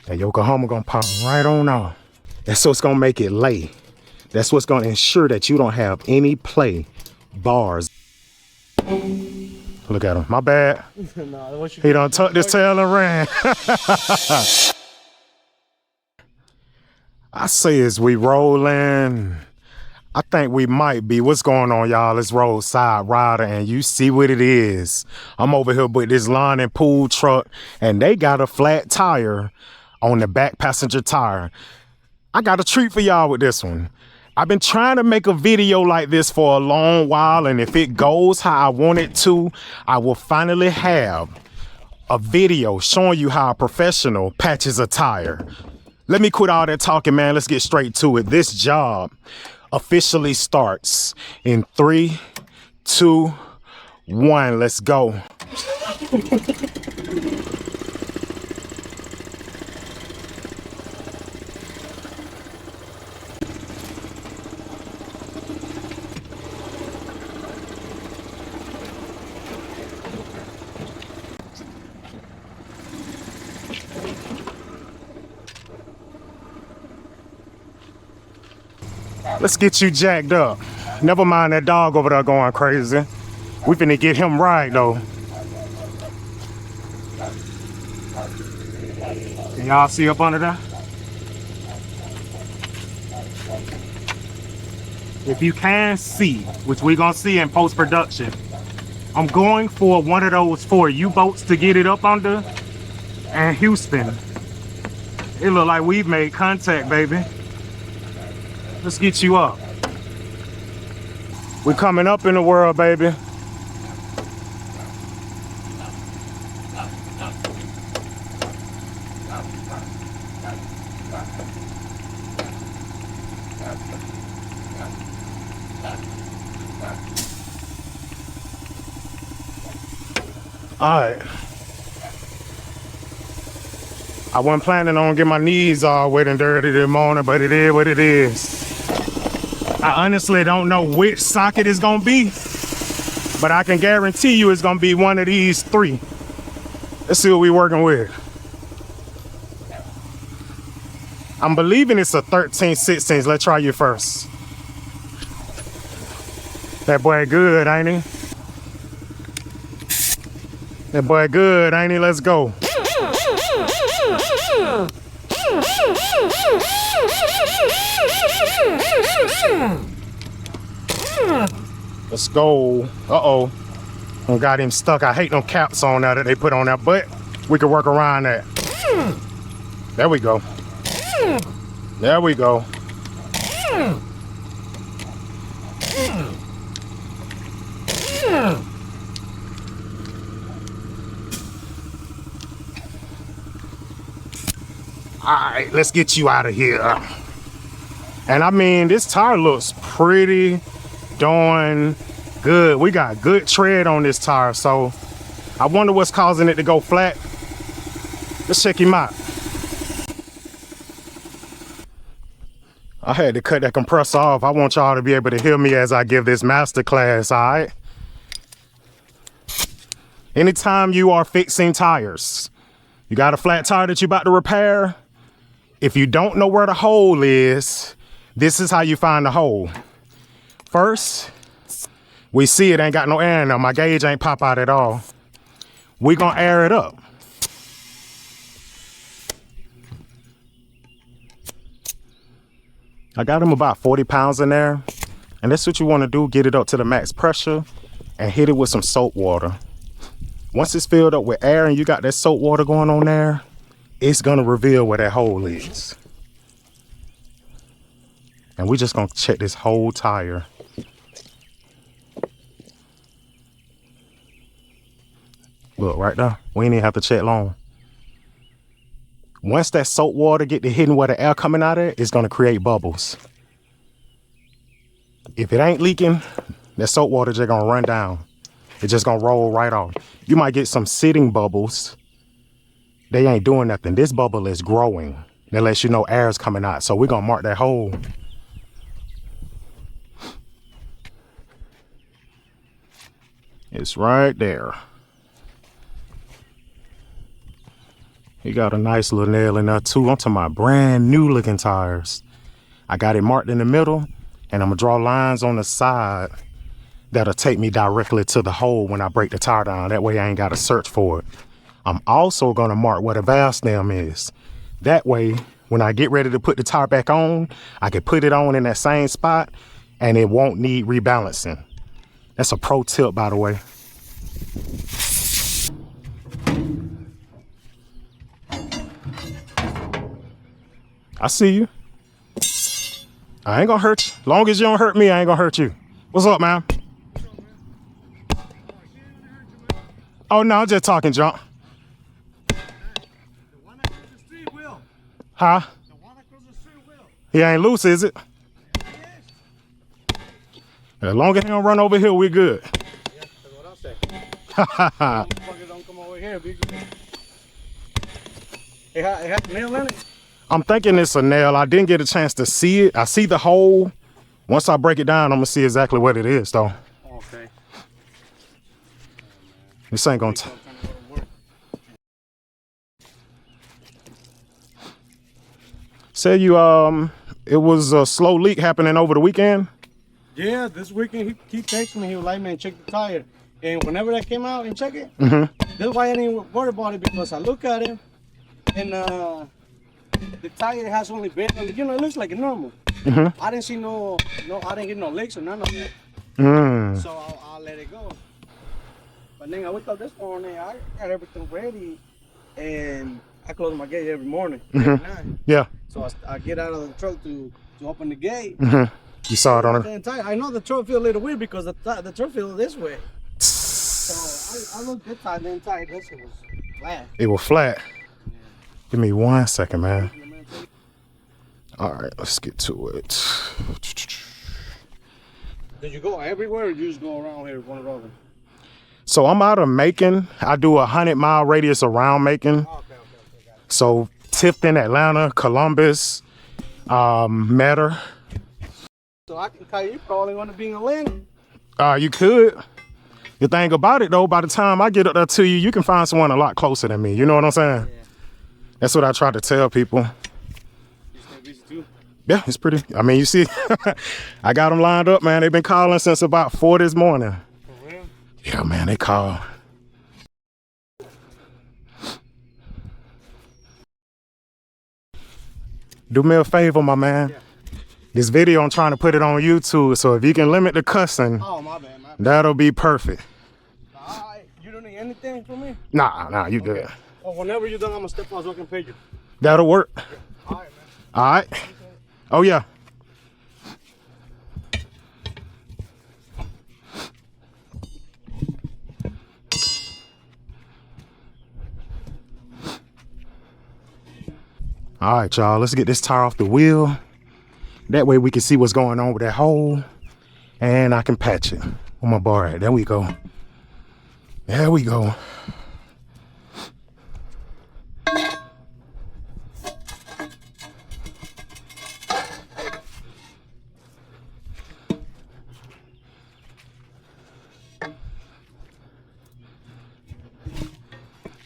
That Yokohama gonna pop right on off. That's what's gonna make it lay. That's what's gonna ensure that you don't have any play bars. Look at him, my bad. He done tucked his tail and ran. I say as we rolling, I think we might be. What's going on, y'all? It's Roadside Ryder, and you see what it is. I'm over here with this lawn and pool truck, and they got a flat tire on the back passenger tire. I got a treat for y'all with this one. I've been trying to make a video like this for a long while, and if it goes how I want it to, I will finally have a video showing you how a professional patches a tire. Let me quit all that talking, man. Let's get straight to it. This job officially starts in 3, 2, 1. Let's go. Let's get you jacked up. Never mind that dog over there going crazy. We finna get him right though. Can y'all see up under there? If you can see, which we gonna see in post-production, I'm going for one of those 4 U-boats to get it up under. And Houston, it look like we've made contact, baby. Let's get you up. We're coming up in the world, baby. All right. I wasn't planning on getting my knees all wet and dirty this morning, but it is what it is. I honestly don't know which socket it's gonna be, but I can guarantee you it's gonna be one of these 3. Let's see what we're working with. I'm believing it's a 13/16. Let's try you first. That boy good, ain't he? That boy good, ain't he? Let's go. Let's go. Uh-oh. I got him stuck. I hate them caps on there that they put on there, but we can work around that. There we go. There we go. All right, let's get you out of here. And I mean, this tire looks pretty darn good. We got good tread on this tire, so I wonder what's causing it to go flat. Let's check him out. I had to cut that compressor off. I want y'all to be able to hear me as I give this master class, all right? Anytime you are fixing tires, you got a flat tire that you're about to repair, if you don't know where the hole is, this is how you find the hole. First, we see it ain't got no air in there. My gauge ain't pop out at all. We gonna air it up. I got him about 40 pounds in there. And that's what you wanna do, get it up to the max pressure and hit it with some soap water. Once it's filled up with air and you got that soap water going on there, it's gonna reveal where that hole is. And we're just gonna check this whole tire. Look, right there, we ain't even have to check long. Once that soap water get to hitting where the air coming out of, it's gonna create bubbles. If it ain't leaking, that soap water just gonna run down. It's just gonna roll right off. You might get some sitting bubbles. They ain't doing nothing. This bubble is growing. That lets you know air is coming out. So we're gonna mark that hole. It's right there. He got a nice little nail in there too. I'm talking about brand new looking tires. I got it marked in the middle, and I'm gonna draw lines on the side that'll take me directly to the hole when I break the tire down. That way I ain't gotta search for it. I'm also gonna mark where the valve stem is. That way, when I get ready to put the tire back on, I can put it on in that same spot and it won't need rebalancing. That's a pro tip, by the way. I see you. I ain't gonna hurt you. Long as you don't hurt me, I ain't gonna hurt you. What's up, man? Oh, no, I'm just talking junk. The one across the street will. Huh? The one across the street will. He ain't loose, is it? Yes. As long as he don't run over here, we good. Yeah, that's what I'm saying. Motherfucker don't come over here, big. It has a nail in it? I'm thinking it's a nail. I didn't get a chance to see it. I see the hole. Once I break it down, I'm gonna see exactly what it is, though. Okay. This ain't gonna. Say you it was a slow leak happening over the weekend. Yeah, this weekend he keep texting me. He was like, man, check the tire. And whenever I came out and check it, that's why I didn't worry about it, because I look at it and the tire has only been, you know, it looks like a normal. I didn't see no, I didn't get no leaks or none of that. So I'll let it go. But then I wake up this morning, I got everything ready, and I close my gate every morning. Every night. Yeah. So I get out of the truck to open the gate. You saw it on it. I know the truck feel a little weird because the truck feels this way. So I looked this side, the entire this was flat. It was flat. Give me 1 second, man. All right, let's get to it. Did you go everywhere or you just go around here one road? So I'm out of Macon. I do a 100-mile radius around Macon. Okay, got it. So Tifton, Atlanta, Columbus, Metter. So I can tell you probably want to be in Atlanta. You could. The thing about it, though, by the time I get up there to you, you can find someone a lot closer than me. You know what I'm saying? Yeah. That's what I try to tell people. You stay busy too? Yeah, it's pretty. I mean, you see, I got them lined up, man. They've been calling since about 4 this morning. For real? Yeah, man, they call. Do me a favor, my man. Yeah. This video, I'm trying to put it on YouTube, so if you can limit the cussing, Oh, my bad. that'll be perfect. You don't need anything from me? Nah, you good. Oh, whenever you're done, I'm going to step on so I can pay you. That'll work. Yeah. All right, man. All right. Oh, yeah. All right, y'all, let's get this tire off the wheel. That way we can see what's going on with that hole, and I can patch it. Where my bar at? There we go. There we go.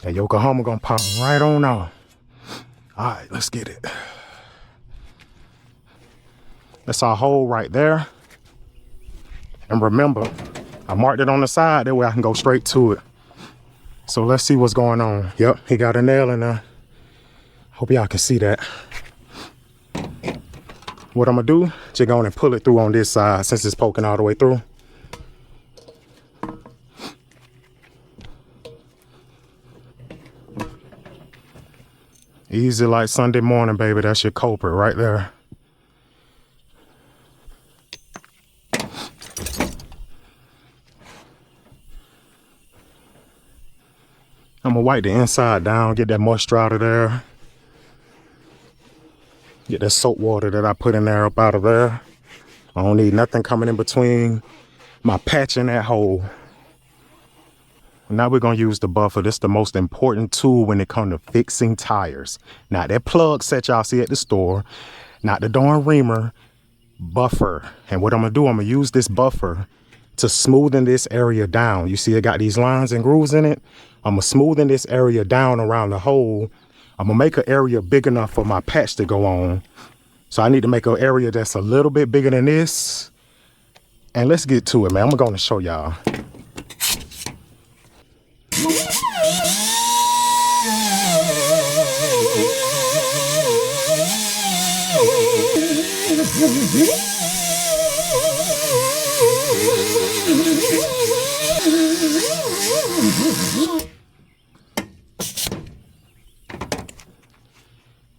That Yokohama gonna pop right on off. All right, let's get it. That's our hole right there. And remember, I marked it on the side, that way I can go straight to it. So let's see what's going on. Yep, he got a nail in there. Hope y'all can see that. What I'm gonna do, just go on and pull it through on this side since it's poking all the way through. Easy like Sunday morning, baby. That's your culprit right there. I'm gonna wipe the inside down, get that moisture out of there. Get that soap water that I put in there up out of there. I don't need nothing coming in between my patch and that hole. Now we're gonna use the buffer. This is the most important tool when it comes to fixing tires. Not that plug set y'all see at the store, not the darn reamer, buffer. And what I'm gonna do, I'm gonna use this buffer to smoothen this area down. You see it got these lines and grooves in it. I'm gonna smoothen this area down around the hole I'm gonna make an area big enough for my patch to go on. So I need to make an area that's a little bit bigger than this. And let's get to it, man. I'm gonna show y'all.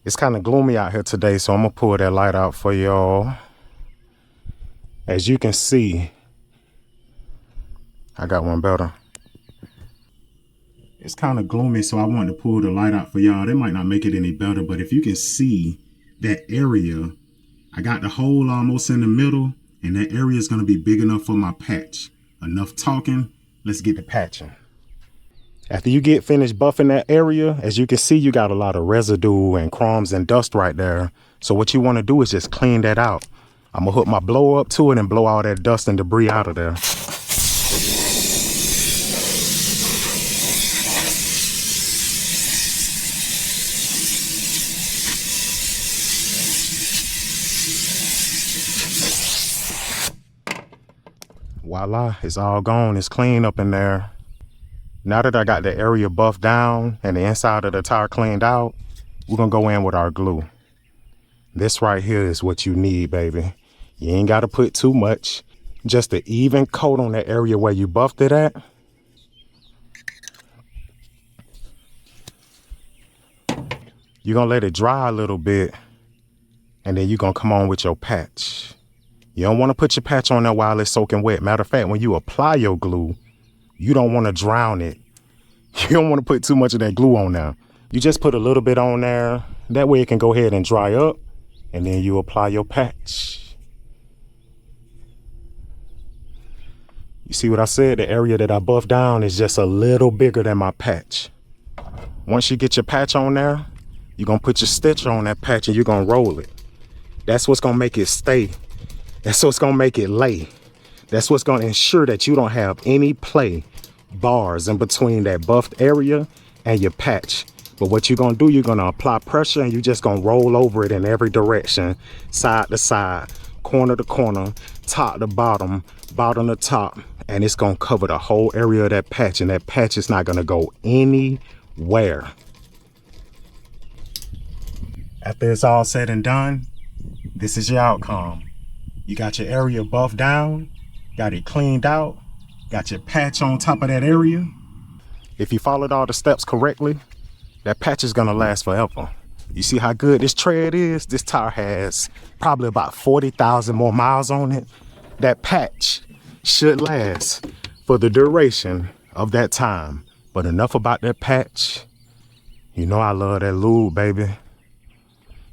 It's kind of gloomy out here today, so I'm gonna pull that light out for y'all. As you can see, I got one better. It's kind of gloomy, so I wanted to pull the light out for y'all. They might not make it any better, but if you can see that area, I got the hole almost in the middle, and that area is gonna be big enough for my patch. Enough talking, let's get to patching. After you get finished buffing that area, as you can see, you got a lot of residue and crumbs and dust right there. So what you want to do is just clean that out. I'm gonna hook my blower up to it and blow all that dust and debris out of there. Voila, it's all gone. It's clean up in there. Now that I got the area buffed down and the inside of the tire cleaned out, we're gonna go in with our glue. This right here is what you need, baby. You ain't gotta put too much. Just an even coat on that area where you buffed it at. You're gonna let it dry a little bit, and then you're gonna come on with your patch. You don't wanna put your patch on there while it's soaking wet. Matter of fact, when you apply your glue, you don't want to drown it. You don't want to put too much of that glue on there. You just put a little bit on there. That way it can go ahead and dry up. And then you apply your patch. You see what I said? The area that I buffed down is just a little bigger than my patch. Once you get your patch on there, you're going to put your stitch on that patch and you're going to roll it. That's what's going to make it stay. That's what's going to make it lay. That's what's going to ensure that you don't have any play bars in between that buffed area and your patch. But what you're going to do, you're going to apply pressure and you're just going to roll over it in every direction, side to side, corner to corner, top to bottom, bottom to top. And it's going to cover the whole area of that patch, and that patch is not going to go anywhere. After it's all said and done, this is your outcome. You got your area buffed down. Got it cleaned out, got your patch on top of that area. If you followed all the steps correctly, that patch is gonna last forever. You see how good this tread is? This tire has probably about 40,000 more miles on it. That patch should last for the duration of that time. But enough about that patch. You know I love that lube, baby.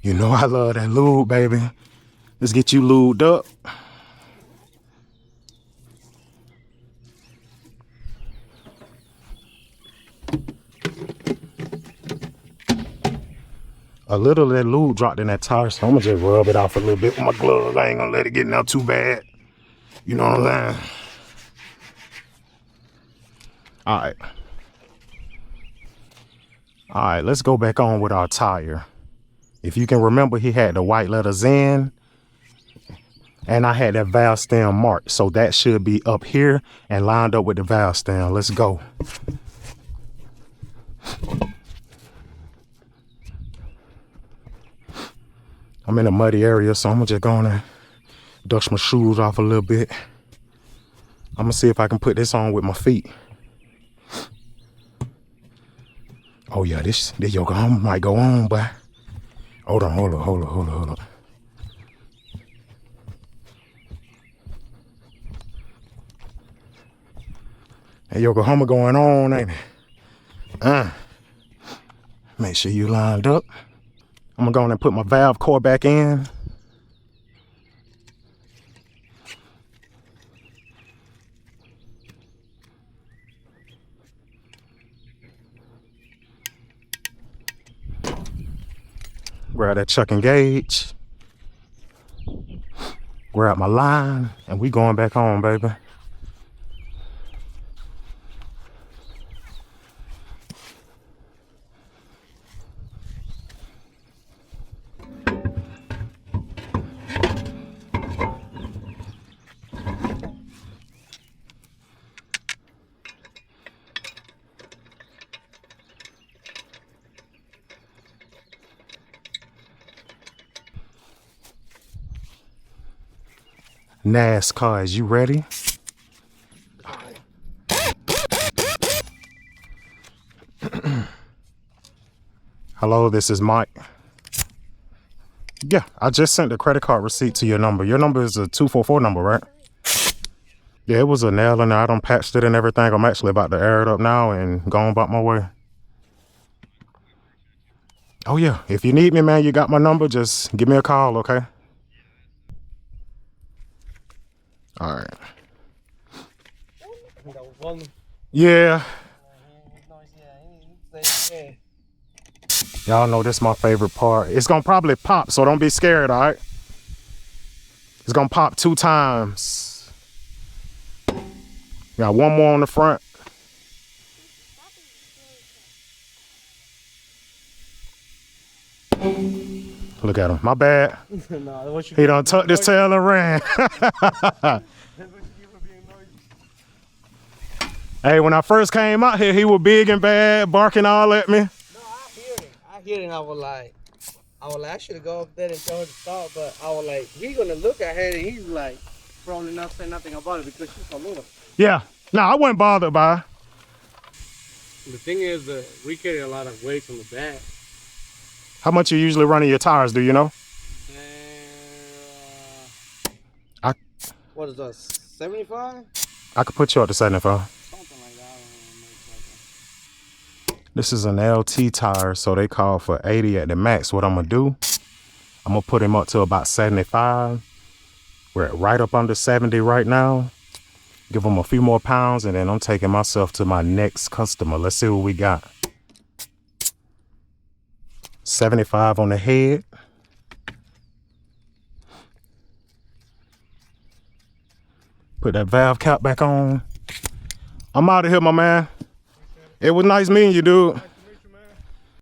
You know I love that lube, baby. Let's get you lubed up. A little of that lube dropped in that tire, so I'm gonna just rub it off a little bit with my gloves. I ain't gonna let it get out too bad. You know what I'm saying? All right, let's go back on with our tire. If you can remember, he had the white letters in, and I had that valve stem marked, so that should be up here and lined up with the valve stem. Let's go. I'm in a muddy area, so I'm just gonna dust my shoes off a little bit. I'm gonna see if I can put this on with my feet. Oh yeah, this yoga might go on, but hold on. Hey, Yokohama going on, ain't it? Make sure you lined up. I'm gonna go on and put my valve core back in. Grab that chuck and gauge. Grab my line, and we going back home, baby. Nascar Is You Ready? Hello, this is Mike. Yeah, I just sent the credit card receipt to your number. Your number is a 244 number, right? Yeah, it was a nail in there. I done patched it and everything. I'm actually about to air it up now and go on about my way. Oh yeah, if you need me, man, you got my number. Just give me a call, okay? All right. Yeah. Y'all know this is my favorite part. It's gonna probably pop, so don't be scared, all right? It's gonna pop 2 times. Got one more on the front. Look at him. My bad. No, He done tucked his tail and ran. Hey, when I first came out here, he was big and bad, barking all at me. No, I hear it. And I was like, I should have go up there and tell her to stop, but I was like, he's gonna look at her and he's like, probably not say nothing about it because she's so little. Yeah. No, I wasn't bothered by her. The thing is, we carry a lot of weights on the back. How much you usually running your tires, do you know? What is that, 75? I could put you up to 75. Something like that. This is an LT tire, so they call for 80 at the max. What I'm gonna do, I'm gonna put him up to about 75. We're at right up under 70 right now. Give him a few more pounds, and then I'm taking myself to my next customer. Let's see what we got. 75 on the head. Put that valve cap back on. I'm out of here, my man. It was nice meeting you, dude.